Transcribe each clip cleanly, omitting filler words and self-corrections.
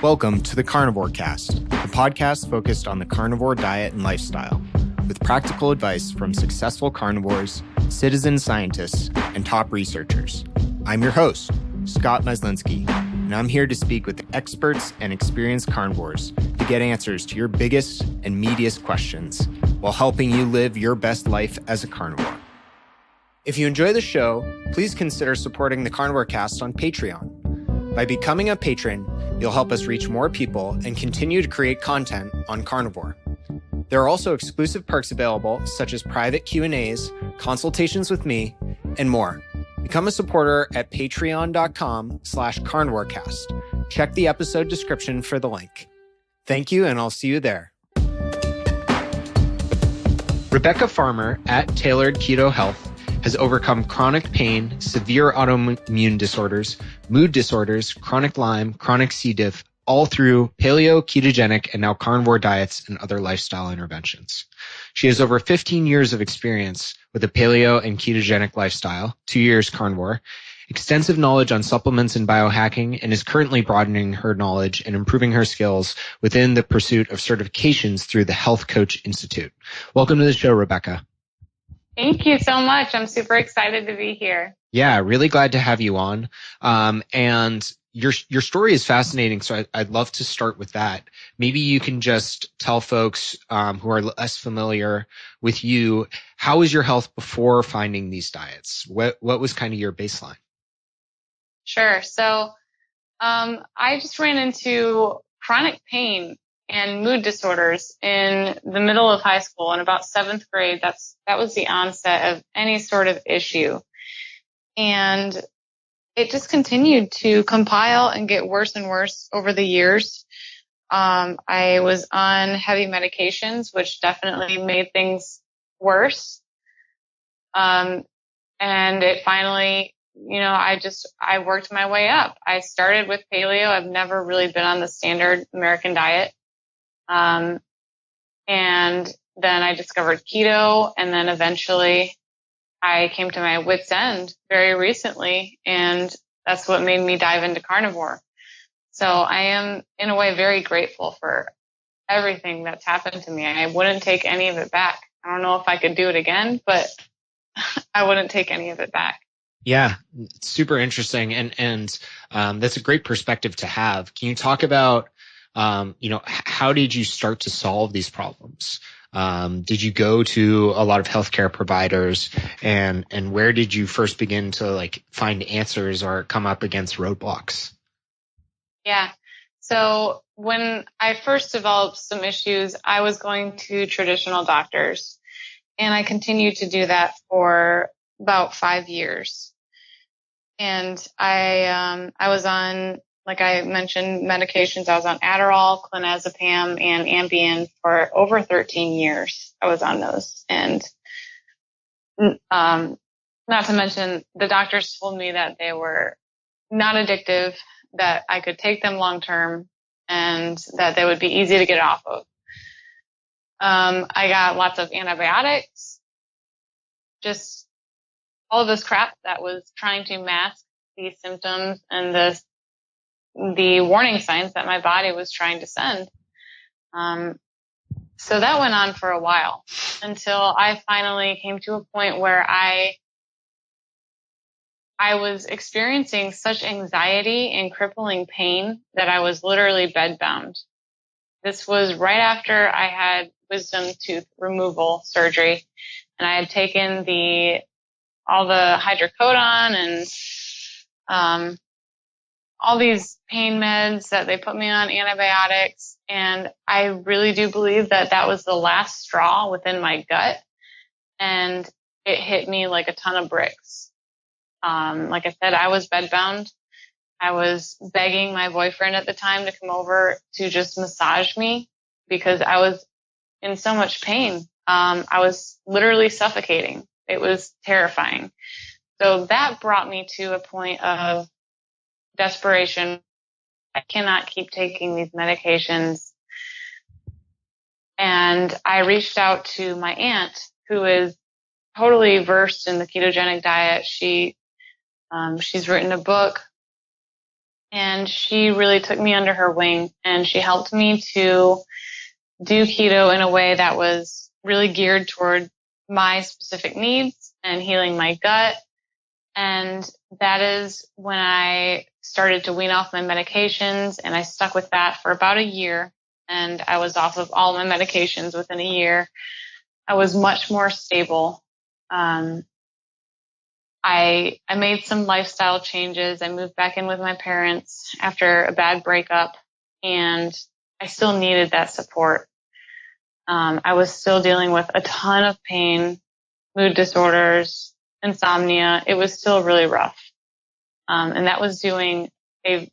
Welcome to the Carnivore Cast, the podcast focused on the carnivore diet and lifestyle, with practical advice from successful carnivores, citizen scientists, and top researchers. I'm your host, Scott Meslinski, and I'm here to speak with experts and experienced carnivores to get answers to your biggest and meatiest questions while helping you live your best life as a carnivore. If you enjoy the show, please consider supporting the Carnivore Cast on Patreon. By becoming a patron, you'll help us reach more people and continue to create content on carnivore. There are also exclusive perks available, such as private Q&As, consultations with me, and more. Become a supporter at patreon.com/carnivorecast. Check the episode description for the link. Thank you, and I'll see you there. Rebekah Farmer at Tailored Keto Health has overcome chronic pain, severe autoimmune disorders, mood disorders, chronic Lyme, chronic CDiff, all through paleo, ketogenic, and now carnivore diets and other lifestyle interventions. She has over 15 years of experience with a paleo and ketogenic lifestyle, 2 years carnivore, extensive knowledge on supplements and biohacking, and is currently broadening her knowledge and improving her skills within the pursuit of certifications through the Health Coach Institute. Welcome to the show, Rebekah. Thank you so much. I'm super excited to be here. Yeah, really glad to have you on. And your story is fascinating, so I'd love to start with that. Maybe you can just tell folks who are less familiar with you, how was your health before finding these diets? What was kind of your baseline? Sure. So I just ran into chronic pain and mood disorders in the middle of high school. In about 7th grade, that was the onset of any sort of issue. And it just continued to compile and get worse and worse over the years. I was on heavy medications, which definitely made things worse. And it finally, I worked my way up. I started with paleo. I've never really been on the standard American diet. And then I discovered keto, and then eventually I came to my wit's end very recently, and that's what made me dive into carnivore. So I am, in a way, very grateful for everything that's happened to me. I wouldn't take any of it back. I don't know if I could do it again, but I wouldn't take any of it back. Yeah, it's super interesting, and that's a great perspective to have. Can you talk about how did you start to solve these problems? Did you go to a lot of healthcare providers, and where did you first begin to find answers or come up against roadblocks? Yeah. So when I first developed some issues, I was going to traditional doctors, and I continued to do that for about 5 years. And I was on, like I mentioned, medications. I was on Adderall, clonazepam, and Ambien for over 13 years. I was on those. And not to mention, the doctors told me that they were not addictive, that I could take them long term, and that they would be easy to get off of. I got lots of antibiotics, just all of this crap that was trying to mask these symptoms and the warning signs that my body was trying to send. So that went on for a while until I finally came to a point where I was experiencing such anxiety and crippling pain that I was literally bedbound. This was right after I had wisdom tooth removal surgery, and I had taken all the hydrocodone and all these pain meds that they put me on, antibiotics. And I really do believe that that was the last straw within my gut. And it hit me like a ton of bricks. Like I said, I was bedbound. I was begging my boyfriend at the time to come over to just massage me because I was in so much pain. I was literally suffocating. It was terrifying. So that brought me to a point of desperation. I cannot keep taking these medications. And I reached out to my aunt, who is totally versed in the ketogenic diet. She's written a book And she really took me under her wing, and she helped me to do keto in a way that was really geared toward my specific needs and healing my gut. And that is when I started to wean off my medications, and I stuck with that for about a year. And I was off of all my medications within a year. I was much more stable. I made some lifestyle changes. I moved back in with my parents after a bad breakup, and I still needed that support. I was still dealing with a ton of pain, mood disorders, insomnia. It was still really rough. And that was doing a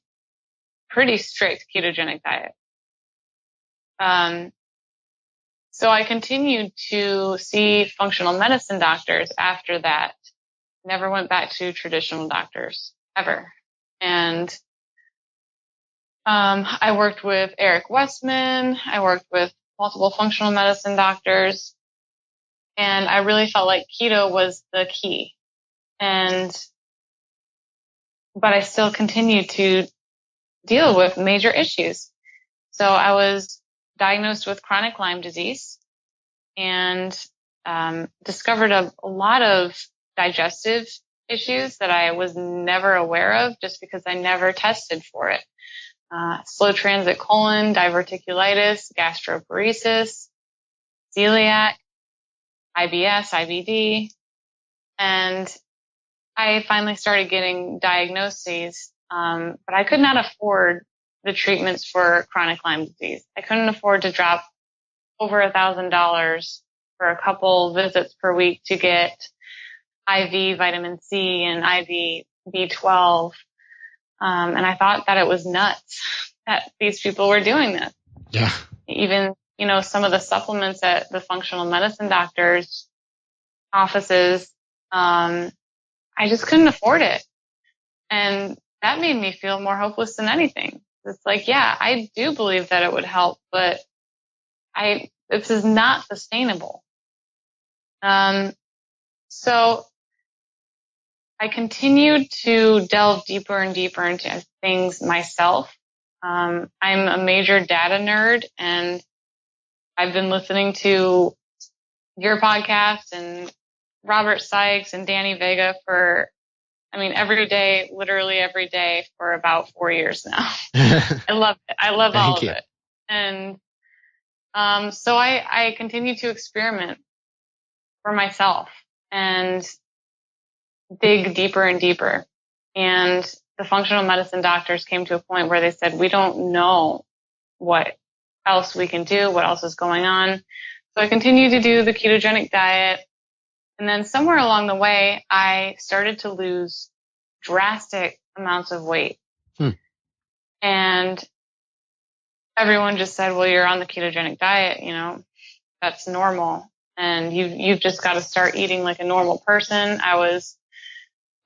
pretty strict ketogenic diet. So I continued to see functional medicine doctors after that. Never went back to traditional doctors ever. And I worked with Eric Westman. I worked with multiple functional medicine doctors. And I really felt like keto was the key. But I still continued to deal with major issues. So I was diagnosed with chronic Lyme disease and discovered a lot of digestive issues that I was never aware of just because I never tested for it. Slow transit colon, diverticulitis, gastroparesis, celiac, IBS, IBD. And I finally started getting diagnoses, but I could not afford the treatments for chronic Lyme disease. I couldn't afford to drop over $1,000 for a couple visits per week to get IV vitamin C and IV B12. And I thought that it was nuts that these people were doing this. Yeah. Even, some of the supplements at the functional medicine doctors' offices, I just couldn't afford it. And that made me feel more hopeless than anything. It's like, yeah, I do believe that it would help, but this is not sustainable. So I continued to delve deeper and deeper into things myself. I'm a major data nerd, and I've been listening to your podcast and Robert Sykes and Danny Vega every day, literally every day for about 4 years now. I love it. I love all of it. And so I continue to experiment for myself and dig deeper and deeper. And the functional medicine doctors came to a point where they said, we don't know what else we can do, what else is going on. So I continued to do the ketogenic diet. And then somewhere along the way, I started to lose drastic amounts of weight. And everyone just said, well, you're on the ketogenic diet, that's normal. And you've just got to start eating like a normal person. I was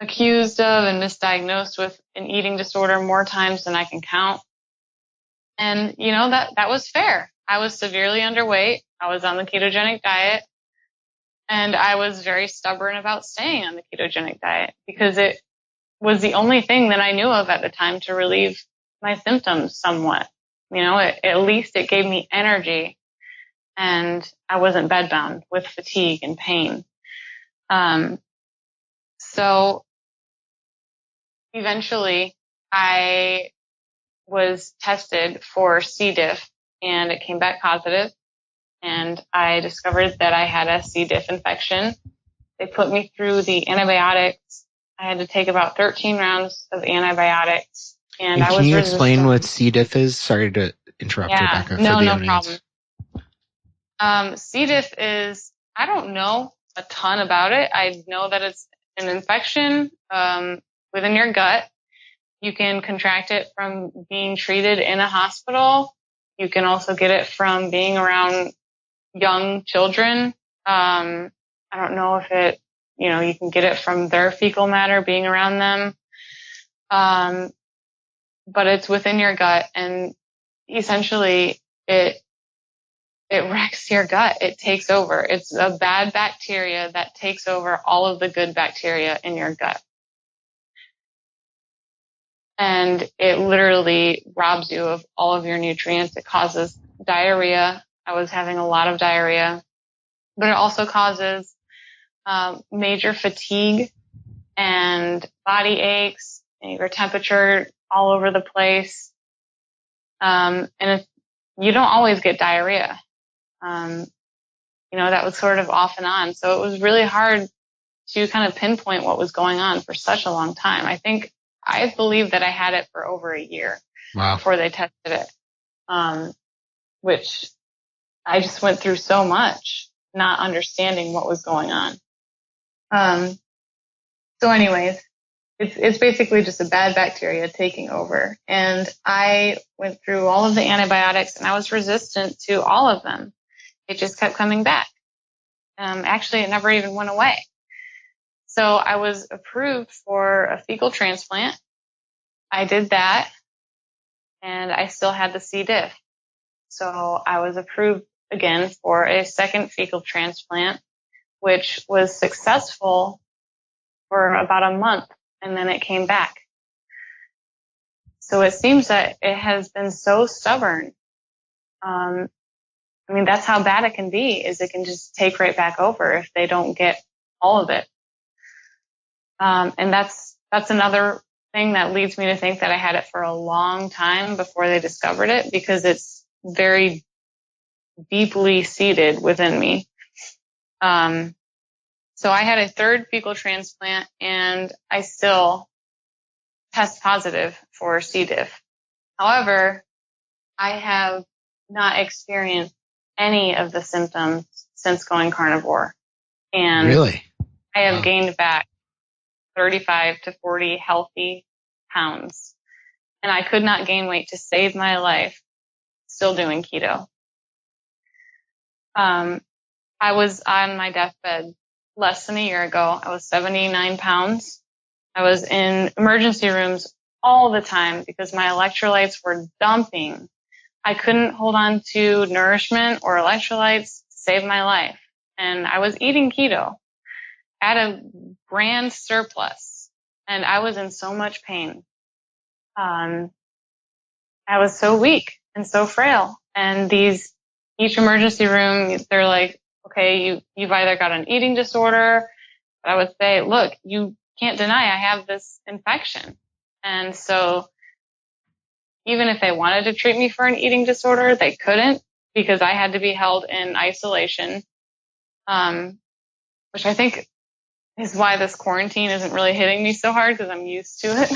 accused of and misdiagnosed with an eating disorder more times than I can count. And, that was fair. I was severely underweight. I was on the ketogenic diet. And I was very stubborn about staying on the ketogenic diet because it was the only thing that I knew of at the time to relieve my symptoms somewhat. At least it gave me energy, and I wasn't bedbound with fatigue and pain. So eventually I was tested for C. diff, and it came back positive, and I discovered that I had a C. diff infection. They put me through the antibiotics. I had to take about 13 rounds of antibiotics. And I was Can you resistant. explain what C. diff is? Sorry to interrupt, Rebekah. No problem. C. diff is, I don't know a ton about it. I know that it's an infection within your gut. You can contract it from being treated in a hospital. You can also get it from being around young children. I don't know if you can get it from their fecal matter being around them. But it's within your gut, and essentially it wrecks your gut. It takes over. It's a bad bacteria that takes over all of the good bacteria in your gut. and it literally robs you of all of your nutrients. It causes diarrhea. I was having a lot of diarrhea, but it also causes major fatigue and body aches, and your temperature all over the place. And you don't always get diarrhea. That was sort of off and on. So it was really hard to kind of pinpoint what was going on for such a long time. I believe that I had it for over a year. Wow. Before they tested it, which I just went through so much not understanding what was going on. So anyways, it's basically just a bad bacteria taking over. And I went through all of the antibiotics and I was resistant to all of them. It just kept coming back. Actually, it never even went away. So I was approved for a fecal transplant. I did that, and I still had the C. diff. So I was approved again for a second fecal transplant, which was successful for about a month, and then it came back. So it seems that it has been so stubborn. That's how bad it can be, is it can just take right back over if they don't get all of it. And that's another thing that leads me to think that I had it for a long time before they discovered it, because it's very deeply seated within me. So I had a third fecal transplant, and I still test positive for C. diff. However, I have not experienced any of the symptoms since going carnivore. And really? I have gained back 35 to 40 healthy pounds. And I could not gain weight to save my life still doing keto. I was on my deathbed less than a year ago. I was 79 pounds. I was in emergency rooms all the time because my electrolytes were dumping. I couldn't hold on to nourishment or electrolytes to save my life. And I was eating keto at a grand surplus, and I was in so much pain. I was so weak and so frail. And each emergency room, they're like, okay, you've either got an eating disorder. But I would say, look, you can't deny I have this infection. And so even if they wanted to treat me for an eating disorder, they couldn't, because I had to be held in isolation, which I think is why this quarantine isn't really hitting me so hard, because I'm used to it.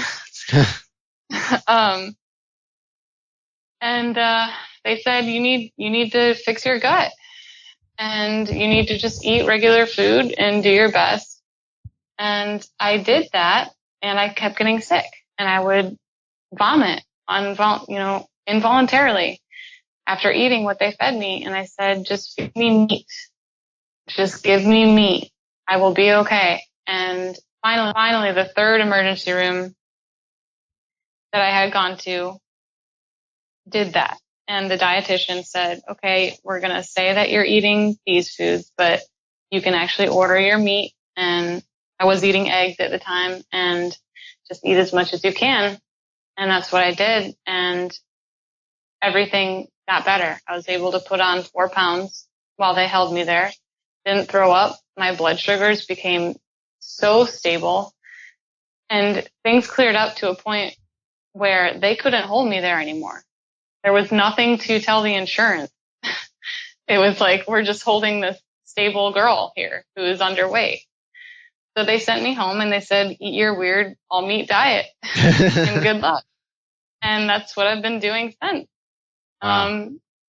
And they said, you need to fix your gut, and you need to just eat regular food and do your best. And I did that, and I kept getting sick, and I would vomit involuntarily after eating what they fed me. And I said, just feed me meat. Just give me meat. I will be okay. And finally, the third emergency room that I had gone to did that. And the dietitian said, okay, we're going to say that you're eating these foods, but you can actually order your meat. And I was eating eggs at the time, and just eat as much as you can. And that's what I did. And everything got better. I was able to put on 4 pounds while they held me there. Didn't throw up. My blood sugars became so stable, and things cleared up to a point where they couldn't hold me there anymore. There was nothing to tell the insurance. It was like, we're just holding this stable girl here who is underweight. So they sent me home, and they said, eat your weird all meat diet and good luck. And that's what I've been doing since. Wow.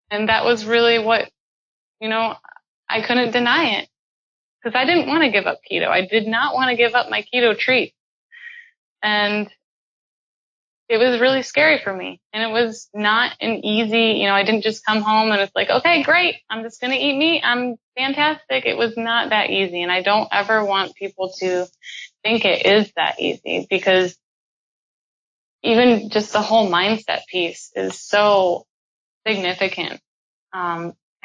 And that was really what, I couldn't deny it, because I didn't want to give up keto. I did not want to give up my keto treat. And it was really scary for me. And it was not an easy, I didn't just come home and it's like, okay, great, I'm just going to eat meat. I'm fantastic. It was not that easy. And I don't ever want people to think it is that easy, because even just the whole mindset piece is so significant.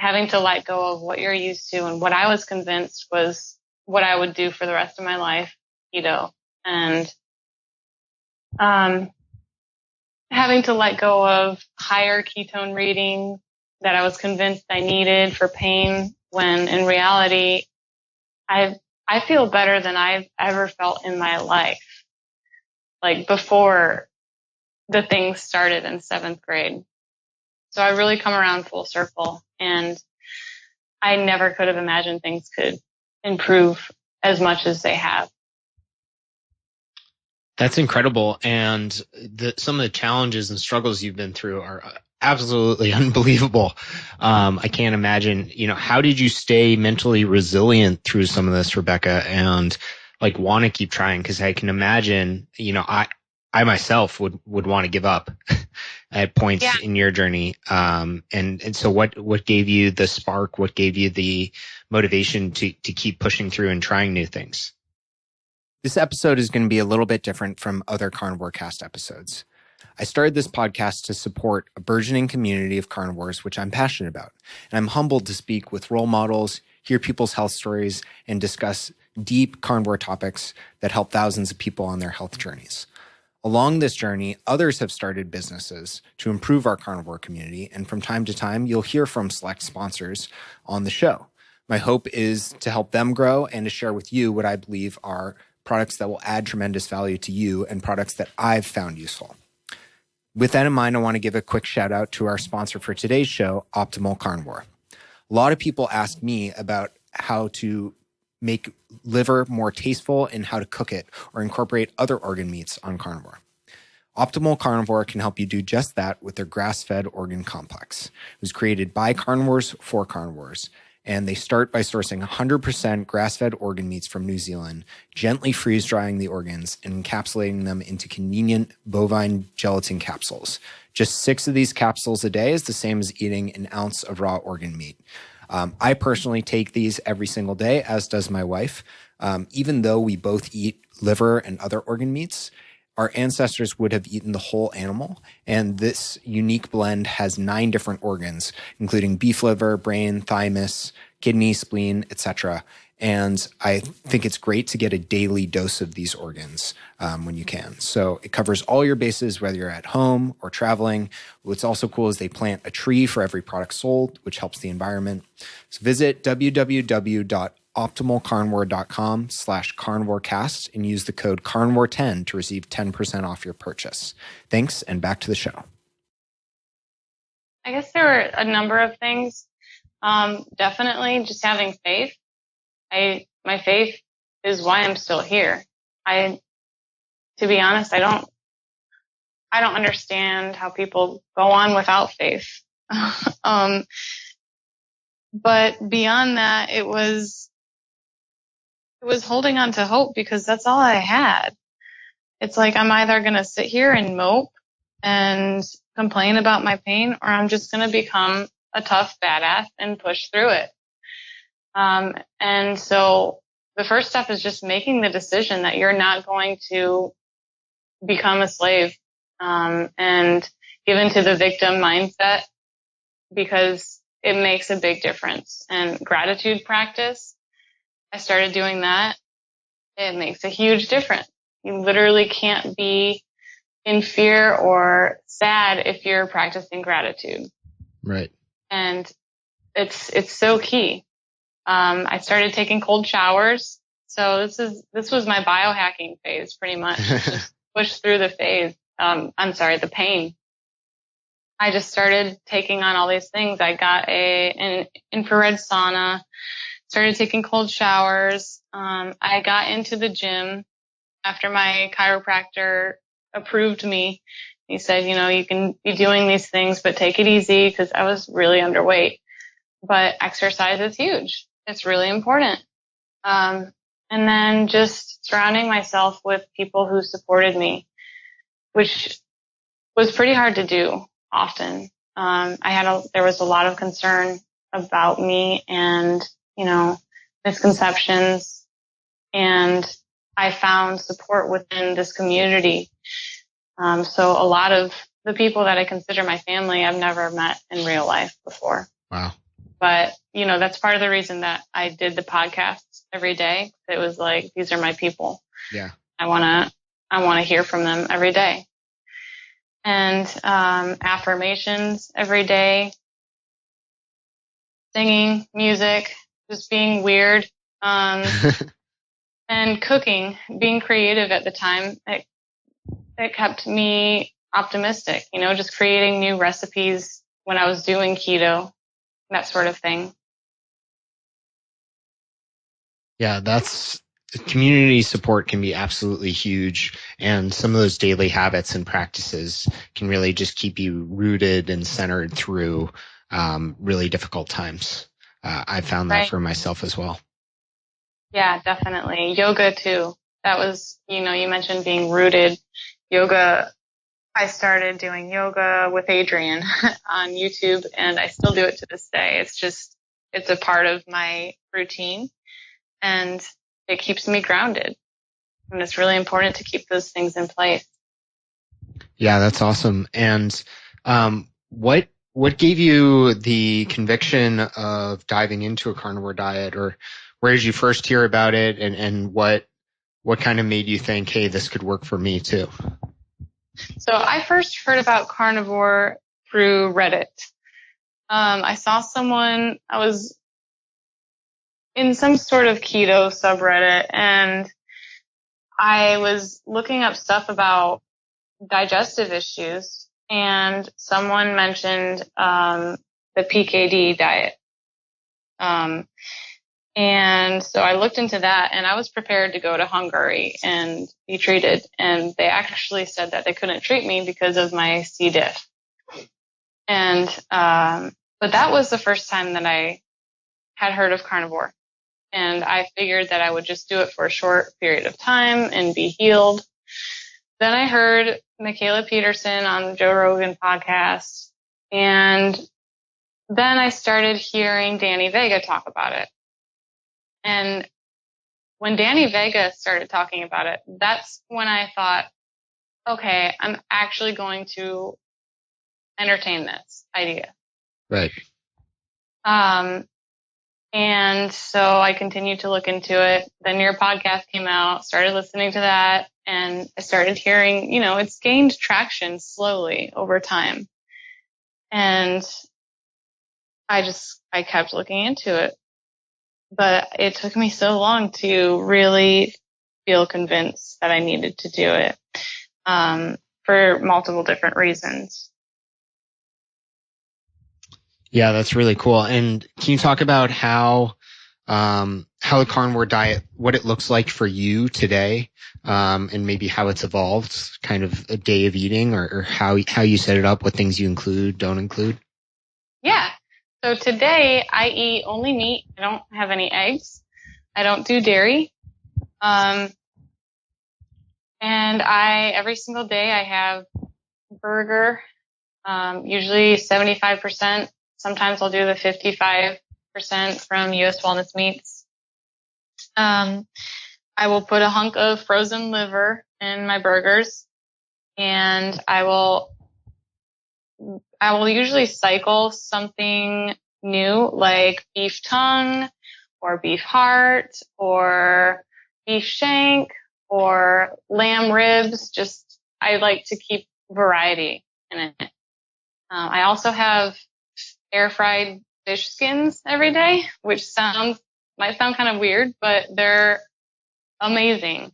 Having to let go of what you're used to, and what I was convinced was what I would do for the rest of my life, keto. And having to let go of higher ketone reading that I was convinced I needed for pain, when in reality, I feel better than I've ever felt in my life, like before the things started in 7th grade. So I really come around full circle, and I never could have imagined things could improve as much as they have. That's incredible. And some of the challenges and struggles you've been through are absolutely unbelievable. I can't imagine, how did you stay mentally resilient through some of this, Rebekah, and like want to keep trying? Because I can imagine, I myself would want to give up at points in your journey. And so what gave you the spark? What gave you the motivation to keep pushing through and trying new things? This episode is going to be a little bit different from other Carnivore Cast episodes. I started this podcast to support a burgeoning community of carnivores, which I'm passionate about. And I'm humbled to speak with role models, hear people's health stories, and discuss deep carnivore topics that help thousands of people on their health journeys. Along this journey, others have started businesses to improve our carnivore community, and from time to time, you'll hear from select sponsors on the show. My hope is to help them grow and to share with you what I believe are products that will add tremendous value to you and products that I've found useful. With that in mind, I want to give a quick shout out to our sponsor for today's show, Optimal Carnivore. A lot of people ask me about how to make liver more tasteful and how to cook it or incorporate other organ meats on carnivore. Optimal Carnivore can help you do just that with their grass-fed organ complex. It was created by carnivores for carnivores, and they start by sourcing 100% grass-fed organ meats from New Zealand, gently freeze-drying the organs and encapsulating them into convenient bovine gelatin capsules. Just 6 of these capsules a day is the same as eating an ounce of raw organ meat. I personally take these every single day, as does my wife. Even though we both eat liver and other organ meats, our ancestors would have eaten the whole animal, and this unique blend has 9 different organs, including beef liver, brain, thymus, kidney, spleen, etc. And I think it's great to get a daily dose of these organs when you can. So it covers all your bases, whether you're at home or traveling. What's also cool is they plant a tree for every product sold, which helps the environment. So visit www.optimalcarnivore.com/carnivorecast and use the code carnivore10 to receive 10% off your purchase. Thanks, and back to the show. I guess there were a number of things. Definitely just having faith. My faith is why I'm still here. To be honest, I don't understand how people go on without faith. But beyond that, it was holding on to hope, because that's all I had. It's like, I'm either going to sit here and mope and complain about my pain, or I'm just going to become a tough badass and push through it. And so the first step is just making the decision that you're not going to become a slave, and give into the victim mindset, because it makes a big difference. And gratitude practice, I started doing that. It makes a huge difference. You literally can't be in fear or sad if you're practicing gratitude. Right. And it's so key. I started taking cold showers. So this was my biohacking phase, pretty much. Just push through the the pain. I just started taking on all these things. I got an infrared sauna, started taking cold showers. I got into the gym after my chiropractor approved me. He said, you can be doing these things, but take it easy, because I was really underweight. But exercise is huge. It's really important. And then just surrounding myself with people who supported me, which was pretty hard to do often. There was a lot of concern about me and, misconceptions. And I found support within this community. So a lot of the people that I consider my family, I've never met in real life before. Wow. But, that's part of the reason that I did the podcast every day. It was like, these are my people. Yeah. I want to hear from them every day. and affirmations every day, singing, music, just being weird, and cooking, being creative at the time. It kept me optimistic, just creating new recipes when I was doing keto, that sort of thing. Yeah, community support can be absolutely huge. And some of those daily habits and practices can really just keep you rooted and centered through really difficult times. I found that for myself as well. Yeah, definitely. Yoga too. That was, you mentioned being rooted. Yoga, I started doing yoga with Adrian on YouTube, and I still do it to this day. It's a part of my routine, and it keeps me grounded. And it's really important to keep those things in place. Yeah, that's awesome. And what gave you the conviction of diving into a carnivore diet, or where did you first hear about it, and what kind of made you think, hey, this could work for me too? So I first heard about carnivore through Reddit. I saw I was in some sort of keto subreddit, and I was looking up stuff about digestive issues, and someone mentioned the PKD diet. And so I looked into that, and I was prepared to go to Hungary and be treated. And they actually said that they couldn't treat me because of my C. diff. And, but that was the first time that I had heard of carnivore. And I figured that I would just do it for a short period of time and be healed. Then I heard Michaela Peterson on the Joe Rogan podcast. And then I started hearing Danny Vega talk about it. And when Danny Vega started talking about it, that's when I thought, okay, I'm actually going to entertain this idea. Right. And so I continued to look into it. Then your podcast came out, started listening to that, and I started hearing, it's gained traction slowly over time. And I kept looking into it. But it took me so long to really feel convinced that I needed to do it, for multiple different reasons. Yeah, that's really cool. And can you talk about how the carnivore diet, what it looks like for you today, and maybe how it's evolved, kind of a day of eating, or how you set it up, what things you include, don't include? Yeah. So today I eat only meat. I don't have any eggs. I don't do dairy. And every single day I have a burger, usually 75%. Sometimes I'll do the 55% from U.S. Wellness Meats. I will put a hunk of frozen liver in my burgers, and I will usually cycle something new, like beef tongue or beef heart or beef shank or lamb ribs. I like to keep variety in it. I also have air fried fish skins every day, which might sound kind of weird, but they're amazing.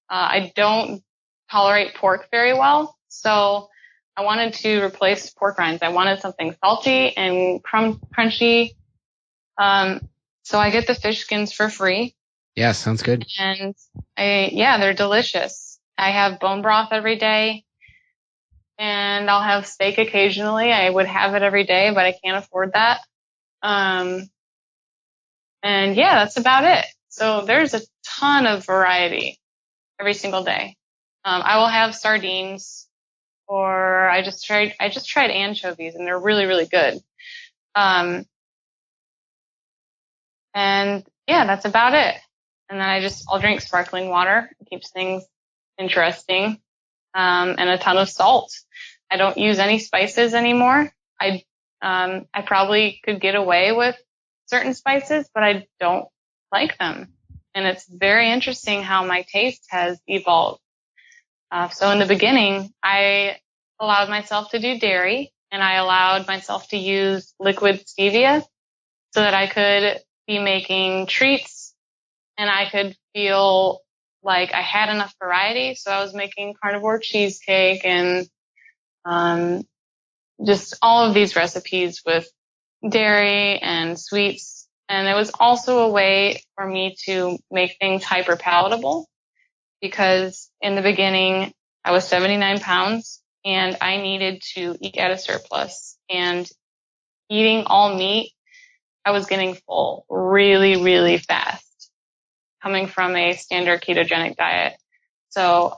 I don't tolerate pork very well, so I wanted to replace pork rinds. I wanted something salty and crunchy. So I get the fish skins for free. Yeah, sounds good. And they're delicious. I have bone broth every day, and I'll have steak occasionally. I would have it every day, but I can't afford that. And yeah, that's about it. So there's a ton of variety every single day. I will have sardines, or I just tried anchovies, and they're really, really good. And yeah, that's about it. And then I'll drink sparkling water. It keeps things interesting. And a ton of salt. I don't use any spices anymore. I probably could get away with certain spices, but I don't like them. And it's very interesting how my taste has evolved. So in the beginning, I allowed myself to do dairy, and I allowed myself to use liquid stevia so that I could be making treats and I could feel like I had enough variety. So I was making carnivore cheesecake and just all of these recipes with dairy and sweets. And it was also a way for me to make things hyper palatable, because in the beginning I was 79 pounds and I needed to eat at a surplus, and eating all meat, I was getting full really, really fast coming from a standard ketogenic diet. So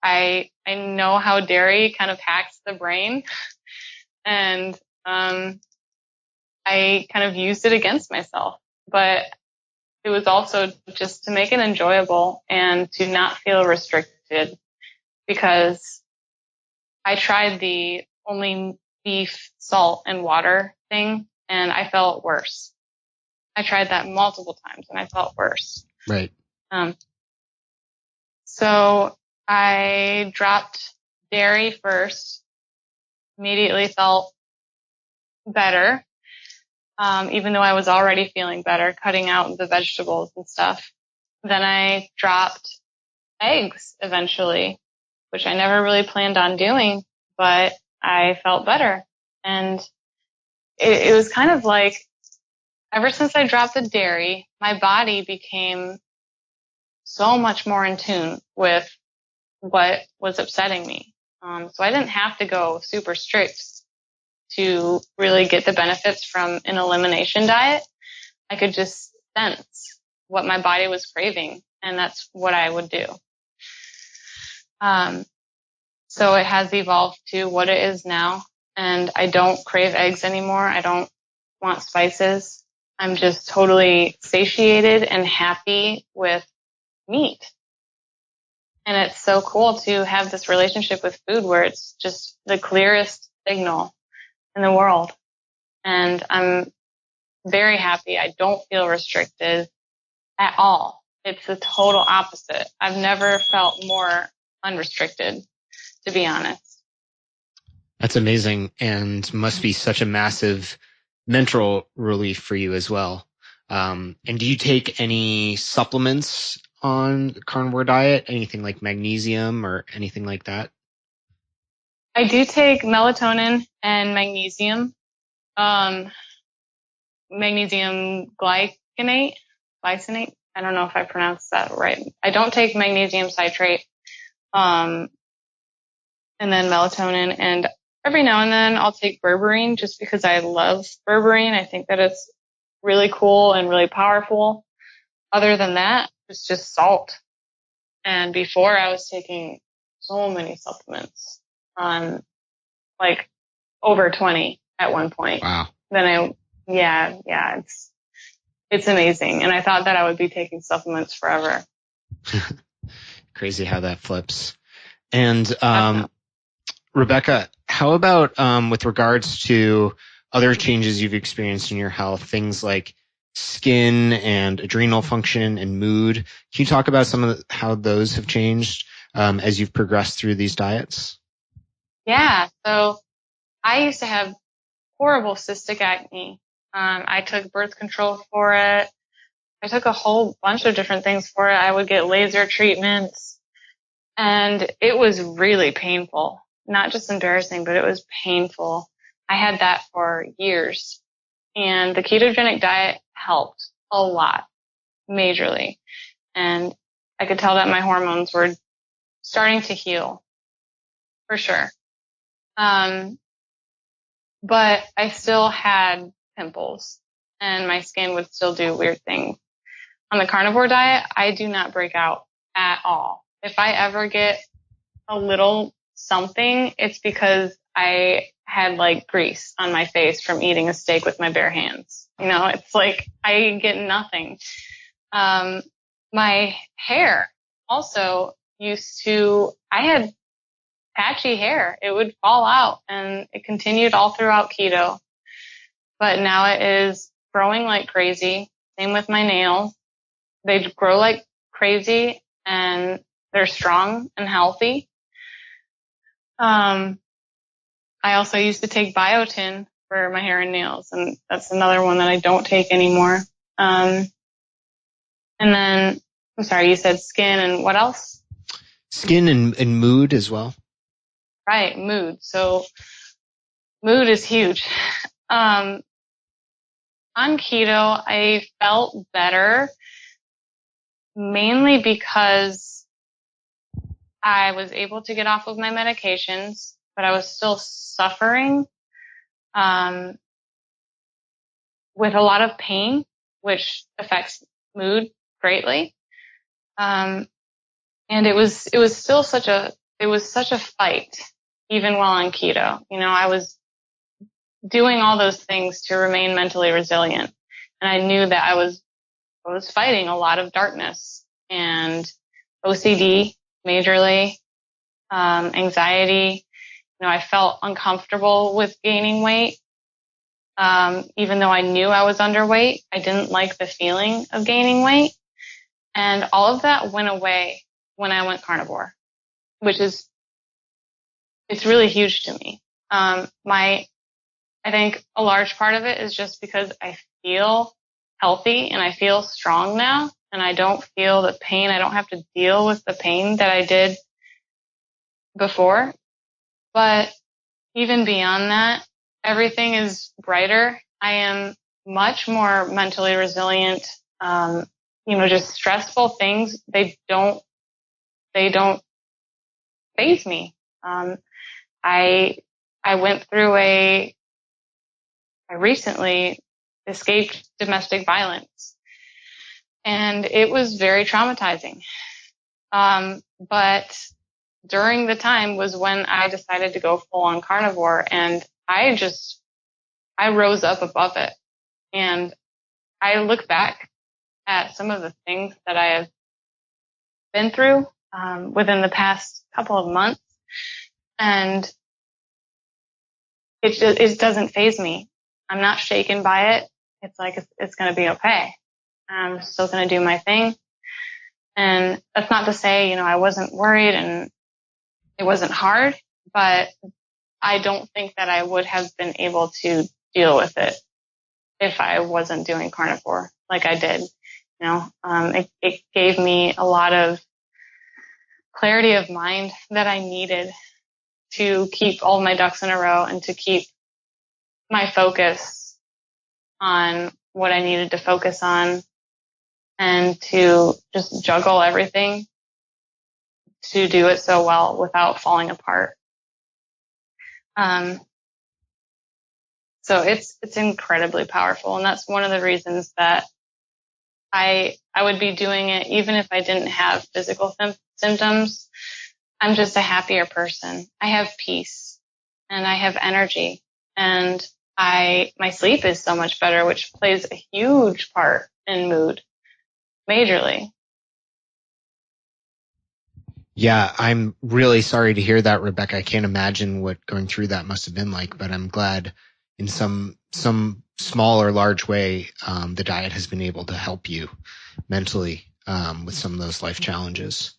I know how dairy kind of hacks the brain, and I kind of used it against myself, but it was also just to make it enjoyable and to not feel restricted, because I tried the only beef, salt, and water thing, and I felt worse. I tried that multiple times and I felt worse. Right. So I dropped dairy first, immediately felt better, even though I was already feeling better, cutting out the vegetables and stuff. Then I dropped eggs eventually, which I never really planned on doing, but I felt better. And it was kind of like, ever since I dropped the dairy, my body became so much more in tune with what was upsetting me. So I didn't have to go super strict to really get the benefits from an elimination diet. I could just sense what my body was craving, and that's what I would do. So it has evolved to what it is now, and I don't crave eggs anymore. I don't want spices. I'm just totally satiated and happy with meat. And it's so cool to have this relationship with food where it's just the clearest signal in the world. And I'm very happy. I don't feel restricted at all. It's the total opposite. I've never felt more unrestricted, to be honest. That's amazing, and must be such a massive mental relief for you as well. And do you take any supplements on the carnivore diet? Anything like magnesium or anything like that? I do take melatonin and magnesium. Magnesium glycinate. I don't know if I pronounced that right. I don't take magnesium citrate. And then melatonin, and every now and then I'll take berberine just because I love berberine. I think that it's really cool and really powerful. Other than that, it's just salt. And before I was taking so many supplements, like over 20 at one point. Wow. Then it's amazing. And I thought that I would be taking supplements forever. Crazy how that flips. And Rebekah, how about with regards to other changes you've experienced in your health, things like skin and adrenal function and mood? Can you talk about some of how those have changed as you've progressed through these diets? Yeah. So I used to have horrible cystic acne. I took birth control for it. I took a whole bunch of different things for it. I would get laser treatments, and it was really painful. Not just embarrassing, but it was painful. I had that for years, and the ketogenic diet helped a lot, majorly. And I could tell that my hormones were starting to heal, for sure. But I still had pimples, and my skin would still do weird things. On the carnivore diet, I do not break out at all. If I ever get a little something, it's because I had like grease on my face from eating a steak with my bare hands. You know, it's like I get nothing. My hair also I had patchy hair. It would fall out, and it continued all throughout keto. But now it is growing like crazy. Same with my nails. They grow like crazy, and they're strong and healthy. I also used to take biotin for my hair and nails, and that's another one that I don't take anymore. And then, I'm sorry, you said skin and what else? Skin and mood as well. Right, mood. So mood is huge. On keto, I felt better mainly because I was able to get off of my medications, but I was still suffering with a lot of pain, which affects mood greatly. And it was still such a fight, even while on keto. You know, I was doing all those things to remain mentally resilient. And I knew that I was fighting a lot of darkness and OCD majorly, anxiety. You know, I felt uncomfortable with gaining weight. Even though I knew I was underweight, I didn't like the feeling of gaining weight. And all of that went away when I went carnivore, which is, it's really huge to me. I think a large part of it is just because I feel healthy and I feel strong now, and I don't feel the pain. I don't have to deal with the pain that I did before. But even beyond that, everything is brighter. I am much more mentally resilient. You know, just stressful things, they don't faze me. I went through I recently escaped domestic violence, and it was very traumatizing. But during the time was when I decided to go full on carnivore, and I rose up above it. And I look back at some of the things that I have been through, within the past couple of months, and it doesn't faze me. I'm not shaken by it. It's like, it's going to be okay. I'm still going to do my thing. And that's not to say, you know, I wasn't worried and it wasn't hard, but I don't think that I would have been able to deal with it if I wasn't doing carnivore like I did. You know, it gave me a lot of clarity of mind that I needed to keep all my ducks in a row and to keep my focus on what I needed to focus on, and to just juggle everything to do it so well without falling apart. So it's incredibly powerful. And that's one of the reasons that I would be doing it even if I didn't have physical symptoms. I'm just a happier person. I have peace and I have energy, and my sleep is so much better, which plays a huge part in mood, majorly. Yeah, I'm really sorry to hear that, Rebekah. I can't imagine what going through that must have been like, but I'm glad in some small or large way, the diet has been able to help you mentally, with some of those life challenges.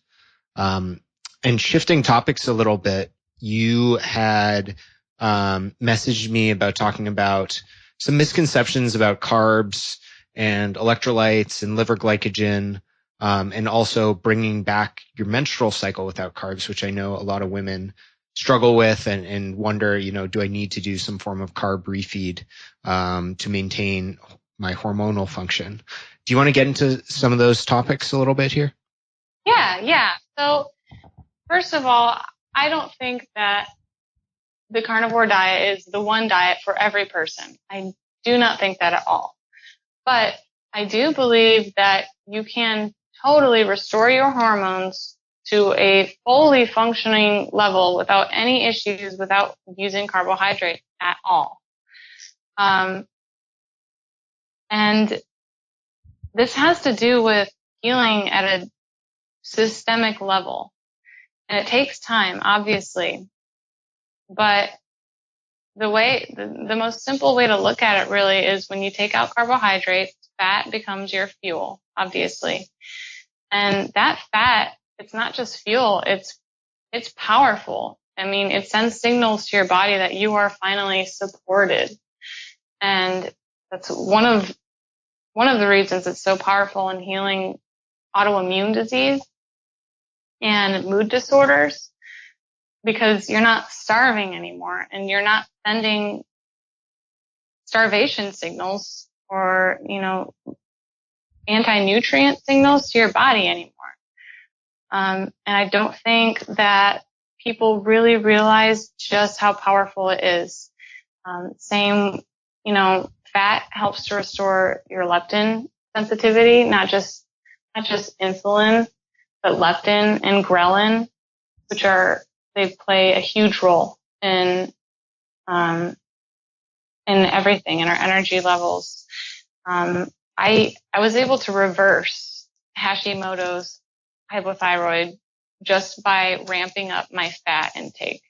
And shifting topics a little bit, you had, messaged me about talking about some misconceptions about carbs and electrolytes and liver glycogen, and also bringing back your menstrual cycle without carbs, which I know a lot of women struggle with and wonder, you know, do I need to do some form of carb refeed to maintain my hormonal function? Do you want to get into some of those topics a little bit here? Yeah. So first of all, I don't think that the carnivore diet is the one diet for every person. I do not think that at all. But I do believe that you can totally restore your hormones to a fully functioning level without any issues, without using carbohydrates at all. And this has to do with healing at a systemic level. And it takes time, obviously. But the most simple way to look at it really is when you take out carbohydrates, fat becomes your fuel, obviously. And that fat, it's not just fuel, it's powerful. I mean, it sends signals to your body that you are finally supported. And that's one of the reasons it's so powerful in healing autoimmune disease and mood disorders, because you're not starving anymore and you're not sending starvation signals or, anti-nutrient signals to your body anymore. And I don't think that people really realize just how powerful it is. Fat helps to restore your leptin sensitivity, not just insulin, but leptin and ghrelin, which they play a huge role in everything, in our energy levels. I was able to reverse Hashimoto's hypothyroid just by ramping up my fat intake.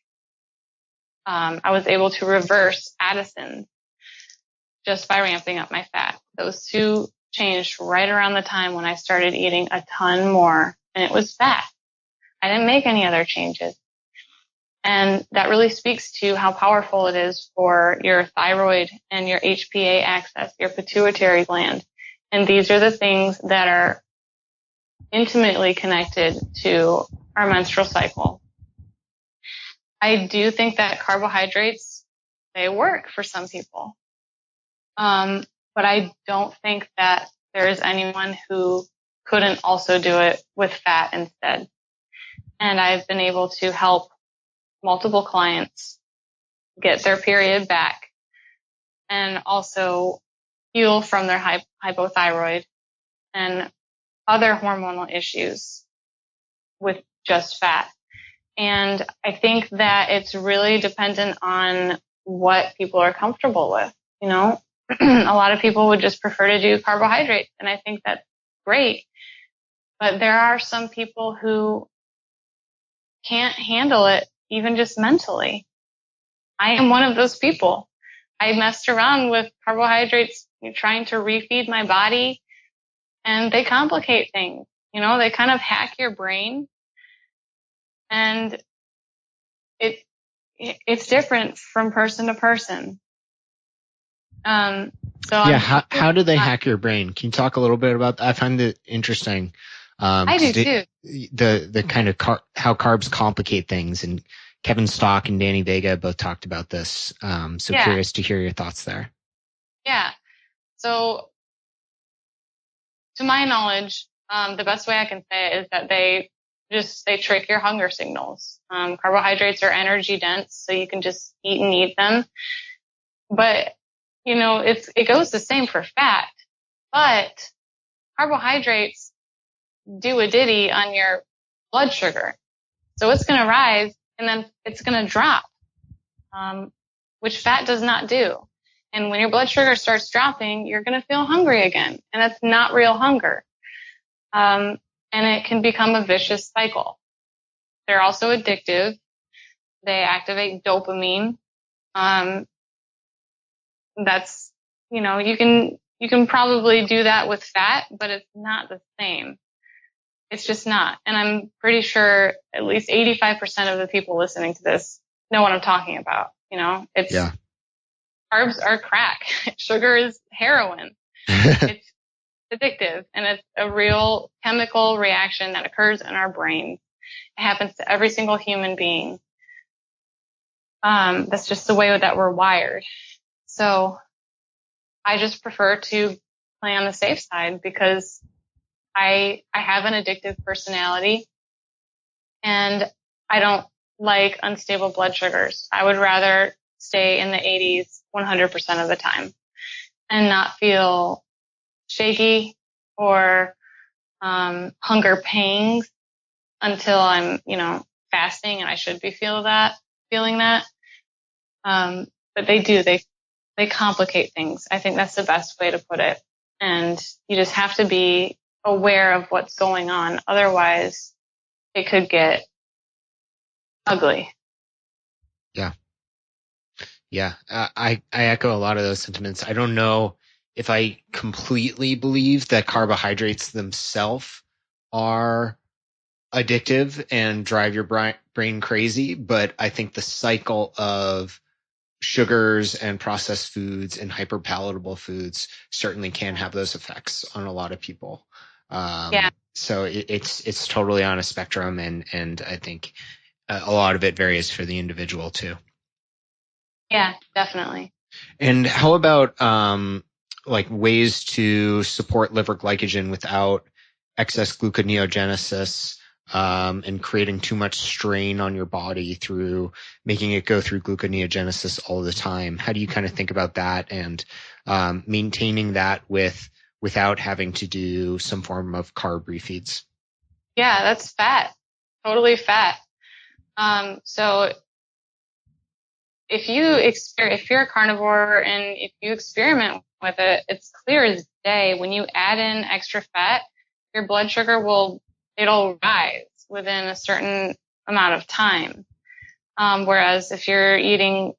I was able to reverse Addison's just by ramping up my fat. Those two changed right around the time when I started eating a ton more, and it was fat. I didn't make any other changes. And that really speaks to how powerful it is for your thyroid and your HPA axis, your pituitary gland. And these are the things that are intimately connected to our menstrual cycle. I do think that carbohydrates, they work for some people. But I don't think that there is anyone who couldn't also do it with fat instead. And I've been able to help multiple clients get their period back and also heal from their hypothyroid and other hormonal issues with just fat. And I think that it's really dependent on what people are comfortable with. A lot of people would just prefer to do carbohydrates, and I think that's great. But there are some people who can't handle it, even just mentally. I am one of those people. I messed around with carbohydrates, trying to refeed my body, and they complicate things. They kind of hack your brain, and it's different from person to person. How do they hack your brain? Can you talk a little bit about that? I find it interesting. I do too. The kind of how carbs complicate things, and Kevin Stock and Danny Vega both talked about this. Curious to hear your thoughts there. Yeah. So to my knowledge, the best way I can say it is that they trick your hunger signals. Carbohydrates are energy dense, so you can just eat and eat them. But, it goes the same for fat, but carbohydrates do a ditty on your blood sugar. So it's going to rise and then it's going to drop, which fat does not do. And when your blood sugar starts dropping, you're going to feel hungry again. And that's not real hunger. And it can become a vicious cycle. They're also addictive. They activate dopamine. That's, you can probably do that with fat, but it's not the same. It's just not. And I'm pretty sure at least 85% of the people listening to this know what I'm talking about. Carbs are crack. Sugar is heroin. It's addictive, and it's a real chemical reaction that occurs in our brain. It happens to every single human being. That's just the way that we're wired. So I just prefer to play on the safe side because I have an addictive personality, and I don't like unstable blood sugars. I would rather stay in the 80s 100% of the time and not feel shaky or hunger pangs until I'm, fasting, and I should be feeling that. But they complicate things. I think that's the best way to put it. And you just have to be aware of what's going on. Otherwise, it could get ugly. Yeah. Yeah. I echo a lot of those sentiments. I don't know if I completely believe that carbohydrates themselves are addictive and drive your brain crazy, but I think the cycle of sugars and processed foods and hyperpalatable foods certainly can have those effects on a lot of people. Yeah. So it's totally on a spectrum, and I think a lot of it varies for the individual too. Yeah, definitely. And how about like ways to support liver glycogen without excess gluconeogenesis and creating too much strain on your body through making it go through gluconeogenesis all the time? How do you kind of think about that and maintaining that without having to do some form of carb refeeds? Yeah, that's fat. Totally fat. So if you're a carnivore and if you experiment with it, it's clear as day. When you add in extra fat, your blood sugar it'll rise within a certain amount of time. Whereas if you're eating,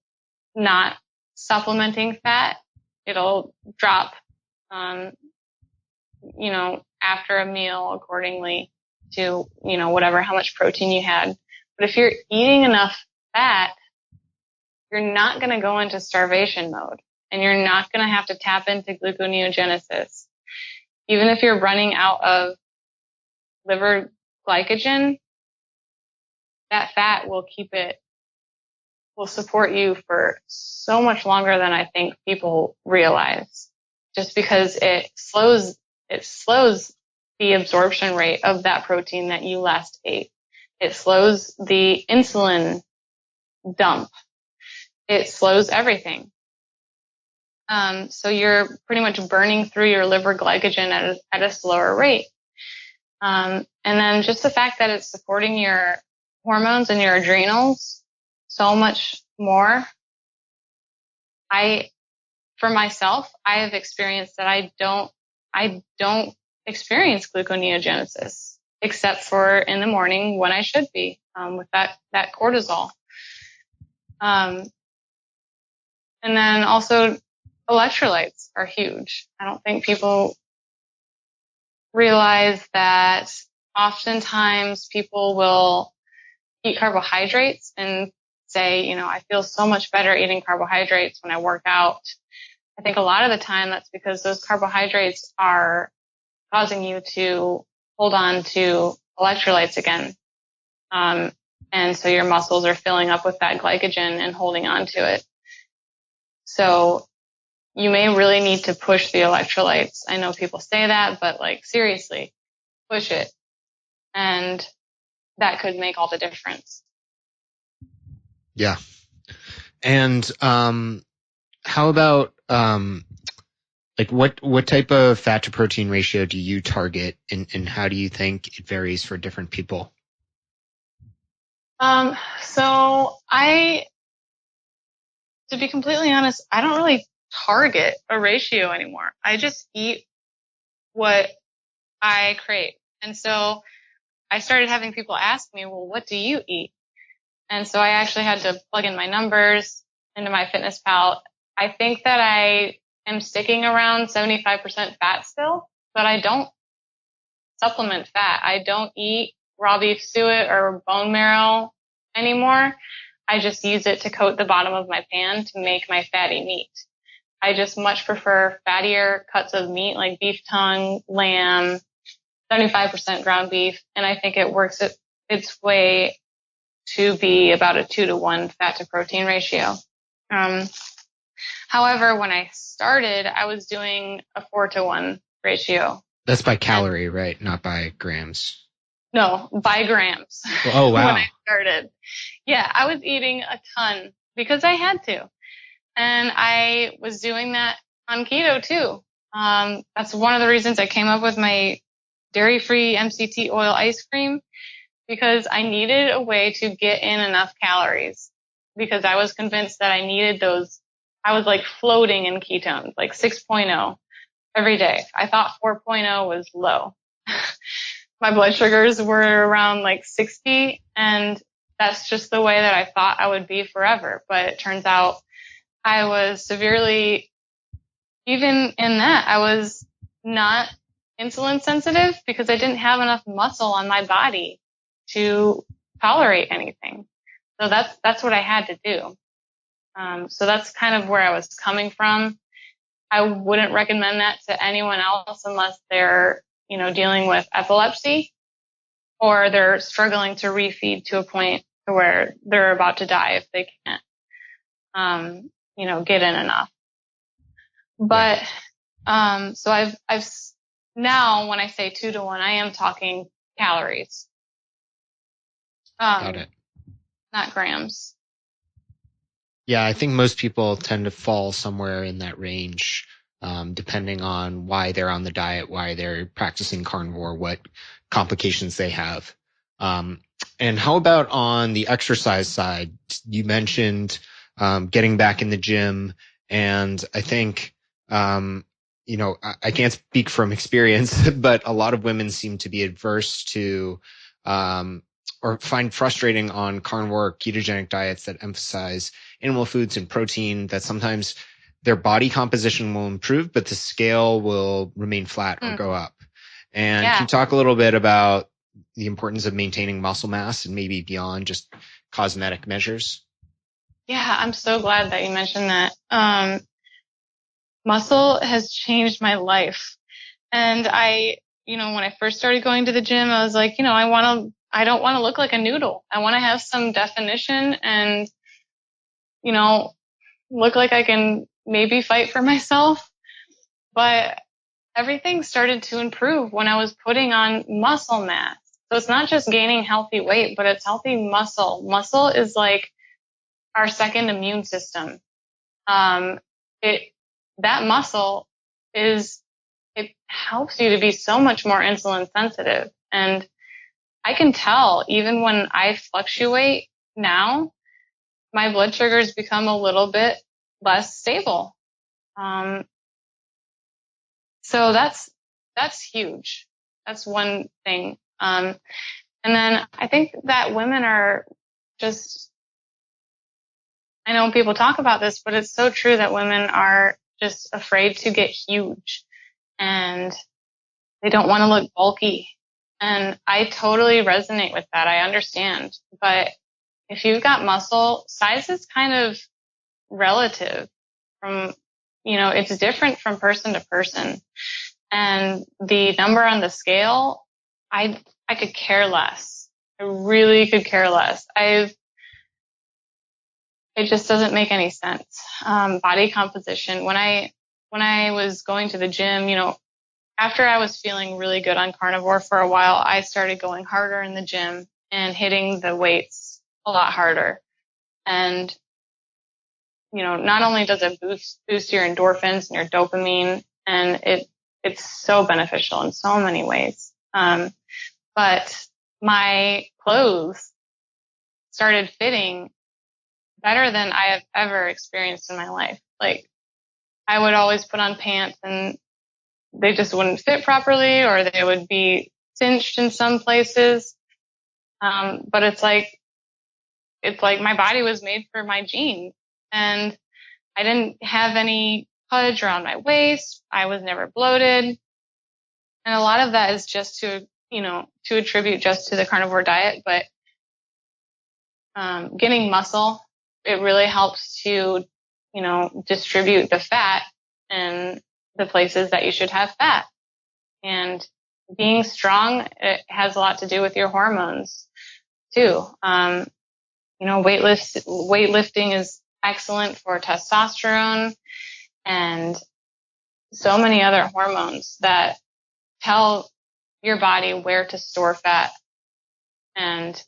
not supplementing fat, it'll drop, after a meal accordingly to, how much protein you had. But if you're eating enough fat, you're not going to go into starvation mode and you're not going to have to tap into gluconeogenesis. Even if you're running out of liver glycogen, that fat will support you for so much longer than I think people realize, just because it slows the absorption rate of that protein that you last ate. It slows the insulin dump. It slows everything. So you're pretty much burning through your liver glycogen at a slower rate. And then just the fact that it's supporting your hormones and your adrenals so much more. For myself, I have experienced that I don't experience gluconeogenesis except for in the morning when I should be, with that cortisol. And then also electrolytes are huge. I don't think people realize that oftentimes people will eat carbohydrates and say, I feel so much better eating carbohydrates when I work out. I think a lot of the time that's because those carbohydrates are causing you to hold on to electrolytes again. And so your muscles are filling up with that glycogen and holding on to it. So you may really need to push the electrolytes. I know people say that, but seriously, push it. And that could make all the difference. Yeah. And how about what type of fat to protein ratio do you target, and how do you think it varies for different people? So to be completely honest, I don't really target a ratio anymore. I just eat what I crave. And so I started having people ask me, well, what do you eat? And so I actually had to plug in my numbers into my FitnessPal. I think that I am sticking around 75% fat still, but I don't supplement fat. I don't eat raw beef suet or bone marrow anymore. I just use it to coat the bottom of my pan to make my fatty meat. I just much prefer fattier cuts of meat like beef tongue, lamb, 75% ground beef, and I think it works its way to be about a 2-to-1 fat to protein ratio. However, when I started, I was doing a 4-to-1 ratio. That's by calorie, right? Not by grams. No, by grams. Oh, wow. When I started. Yeah, I was eating a ton because I had to. And I was doing that on keto too. That's one of the reasons I came up with my dairy-free MCT oil ice cream, because I needed a way to get in enough calories, because I was convinced that I needed those. I was floating in ketones, 6.0 every day. I thought 4.0 was low. My blood sugars were around 60, and that's just the way that I thought I would be forever. But it turns out I was severely, even in that, I was not insulin sensitive because I didn't have enough muscle on my body to tolerate anything. So that's what I had to do. So that's kind of where I was coming from. I wouldn't recommend that to anyone else unless they're, dealing with epilepsy or they're struggling to refeed to a point to where they're about to die if they can't, get in enough. But, so I've now when I say 2 to 1, I am talking calories. Got it. Not grams. Yeah, I think most people tend to fall somewhere in that range, depending on why they're on the diet, why they're practicing carnivore, what complications they have. And how about on the exercise side? You mentioned getting back in the gym, and I think, I can't speak from experience, but a lot of women seem to be adverse to or find frustrating on carnivore ketogenic diets that emphasize animal foods and protein, that sometimes their body composition will improve, but the scale will remain flat or go up. And can you talk a little bit about the importance of maintaining muscle mass and maybe beyond just cosmetic measures? Yeah, I'm so glad that you mentioned that. Muscle has changed my life. And when I first started going to the gym, I was like, I don't want to look like a noodle. I want to have some definition and, look like I can maybe fight for myself. But everything started to improve when I was putting on muscle mass. So it's not just gaining healthy weight, but it's healthy muscle. Muscle is like our second immune system. That muscle it helps you to be so much more insulin sensitive. And I can tell even when I fluctuate now, my blood sugars become a little bit less stable. So that's huge. That's one thing. And then I think that women are just, I know people talk about this, but it's so true that women are just afraid to get huge and they don't want to look bulky. And I totally resonate with that. I understand. But if you've got muscle, size is kind of relative from, it's different from person to person. And the number on the scale, I could care less. I really could care less. It just doesn't make any sense. Body composition. When I was going to the gym, after I was feeling really good on carnivore for a while, I started going harder in the gym and hitting the weights a lot harder. And, not only does it boost your endorphins and your dopamine, and it's so beneficial in so many ways. But my clothes started fitting better than I have ever experienced in my life. Like, I would always put on pants and they just wouldn't fit properly, or they would be cinched in some places. But it's like my body was made for my jeans, and I didn't have any pudge around my waist. I was never bloated. And a lot of that is just to attribute just to the carnivore diet. But, getting muscle, it really helps to, distribute the fat in the places that you should have fat. And being strong, it has a lot to do with your hormones too. Weightlifting is excellent for testosterone and so many other hormones that tell your body where to store fat. And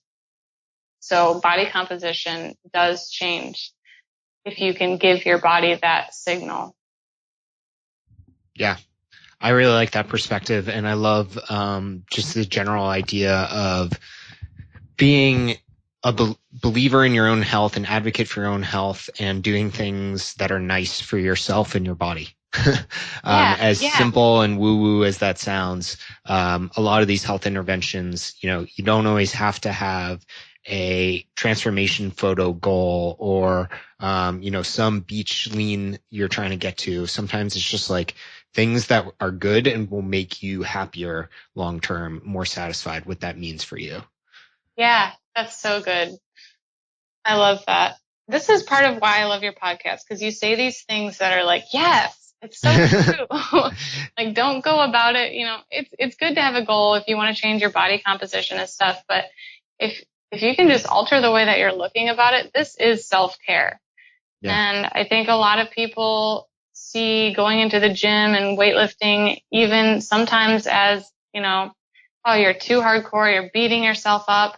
so body composition does change if you can give your body that signal. Yeah, I really like that perspective. And I love just the general idea of being a believer in your own health, an advocate for your own health, and doing things that are nice for yourself and your body. Simple and woo-woo as that sounds, a lot of these health interventions, you don't always have to have a transformation photo goal or, some beach lean you're trying to get to. Sometimes it's just like things that are good and will make you happier long-term, more satisfied, what that means for you. Yeah, that's so good. I love that. This is part of why I love your podcast, because you say these things that are like, yes, it's so true. Like, don't go about it. It's good to have a goal if you want to change your body composition and stuff. But if you can just alter the way that you're looking about it, this is self-care. Yeah. And I think a lot of people see going into the gym and weightlifting even sometimes as, oh, you're too hardcore, you're beating yourself up.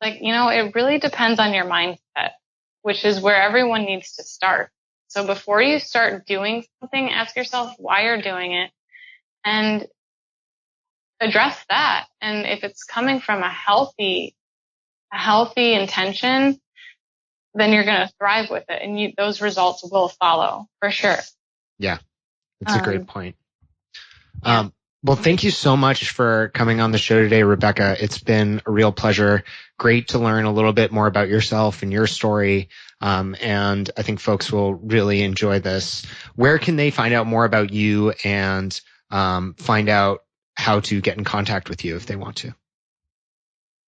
Like, it really depends on your mindset, which is where everyone needs to start. So before you start doing something, ask yourself why you're doing it and address that. And if it's coming from a healthy intention, then you're going to thrive with it, and those results will follow for sure. Yeah, that's a great point. Yeah. Well, thank you so much for coming on the show today, Rebekah. It's been a real pleasure. Great to learn a little bit more about yourself and your story. And I think folks will really enjoy this. Where can they find out more about you and find out how to get in contact with you if they want to?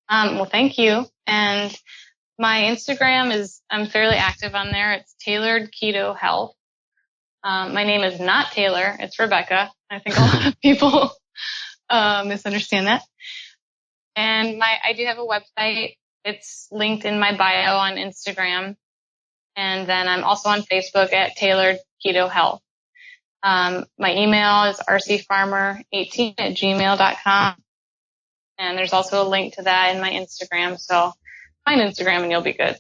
Well, thank you. And my Instagram I'm fairly active on there. It's Tailored Keto Health. My name is not Taylor. It's Rebekah. I think a lot of people misunderstand that. And I do have a website. It's linked in my bio on Instagram. And then I'm also on Facebook at Tailored Keto Health. My email is rcfarmer18@gmail.com. And there's also a link to that in my Instagram. So find Instagram and you'll be good.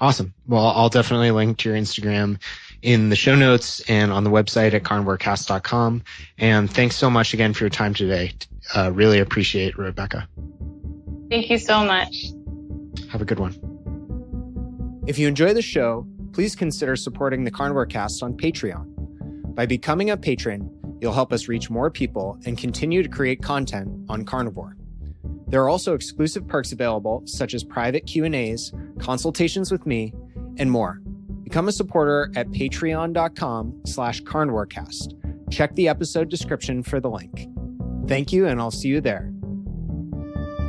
Awesome. Well, I'll definitely link to your Instagram in the show notes and on the website at carnivorecast.com. And thanks so much again for your time today. Really appreciate it, Rebekah. Thank you so much. Have a good one. If you enjoy the show, please consider supporting the Carnivore Cast on Patreon. By becoming a patron, you'll help us reach more people and continue to create content on carnivore. There are also exclusive perks available, such as private Q&As, consultations with me, and more. Become a supporter at patreon.com/carnivorecast. Check the episode description for the link. Thank you, and I'll see you there.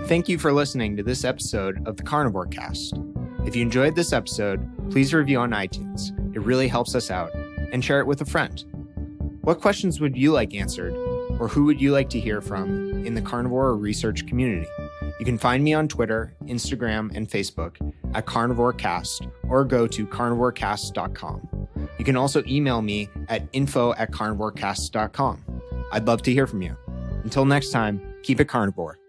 Thank you for listening to this episode of the Carnivore Cast. If you enjoyed this episode, please review on iTunes. It really helps us out. And share it with a friend. What questions would you like answered, or who would you like to hear from in the carnivore research community? You can find me on Twitter, Instagram, and Facebook at CarnivoreCast, or go to carnivorecast.com. You can also email me at info@carnivorecast.com. I'd love to hear from you. Until next time, keep it carnivore.